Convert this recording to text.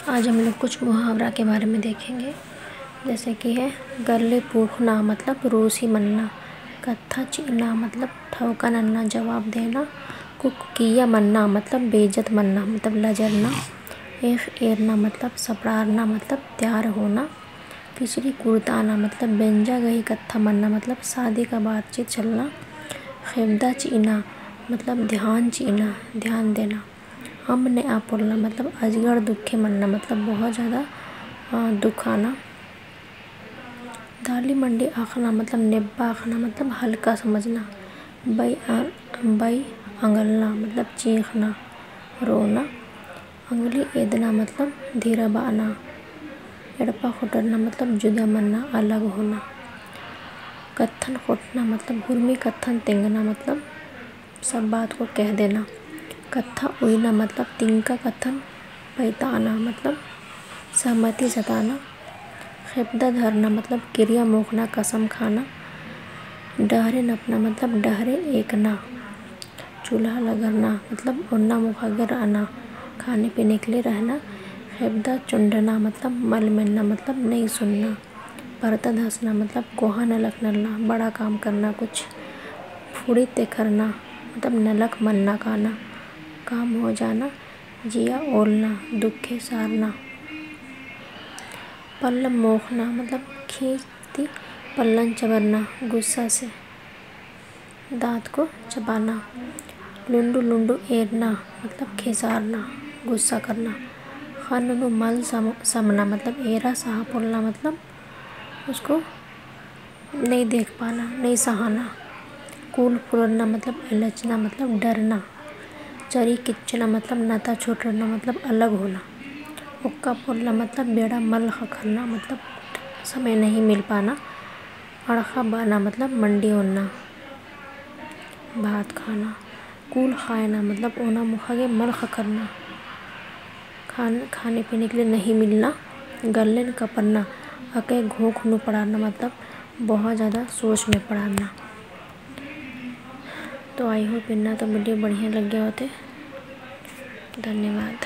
आज हम लोग कुछ मुहावरा के बारे में देखेंगे। जैसे कि है गल्ले पूछना मतलब रूसी मनना, कत्था चीना मतलब ठौका नन्ना जवाब देना, कुकिया मनना मतलब बेइज्जत मनना मतलब लजरना, एक एरना मतलब सपड़ारना मतलब तैयार होना, खिचड़ी कुर्ताना मतलब बेंजा गही कत्था मनना मतलब शादी का बातचीत चलना, खेबदा चीना मतलब ध्यान चीना ध्यान देना, हम ने आपुलना मतलब अजगर दुखे मनना मतलब बहुत ज़्यादा दुख आना, दाली मंडी आखना मतलब निब्बा आखना मतलब हल्का समझना, बई अंगलना मतलब चीखना रोना, अंगुली एदना मतलब धीरा बाना, एड़पा खुटरना मतलब जुदा मनना अलग होना, कत्थन खोटना मतलब हुर्मी कत्थन तेंगना मतलब सब बात को कह देना, कत्था उईना मतलब तिनका कथन पैताना मतलब सहमति जताना, खेपदा धरना मतलब क्रिया मोखना कसम खाना, डहरे नपना मतलब डहरे एकना, चूल्हा लगरना मतलब उन्ना मुखागे रहना खाने पीने के लिए रहना, खेपदा चुंडना मतलब मल मिलना मतलब नहीं सुनना, परता धसना मतलब कोहा नलक नलना बड़ा काम करना कुछ, फूड़ी तेखरना मतलब नलक मन्ना खाना, काम हो जाना, जिया ओलना दुखे सारना, पल्लम मोखना मतलब खींचती पल्लन चबरना गुस्सा से दांत को चबाना, लुंडू लुंडू एरना मतलब खिसारना गुस्सा करना, खन्नु मल समना मतलब एरा सहा पुलना मतलब उसको नहीं देख पाना नहीं सहाना, कूल फुरना मतलब एलचना मतलब डरना, चरी किच्चना मतलब नाता छोड़ना मतलब अलग होना, उक्का पुलना मतलब बेड़ा मल खखरना मतलब समय नहीं मिल पाना, अड़खा बाना मतलब मंडी होना भात खाना, कूल खाना मतलब ओना मुखागे मल खखरना खाने पीने के लिए नहीं मिलना, गल्लेन कपरना अके घोंख नु पड़ाना मतलब बहुत ज़्यादा सोच में पड़ाना। तो आई होप इन्ना तो वीडियो बढ़िया लग गया होते। धन्यवाद।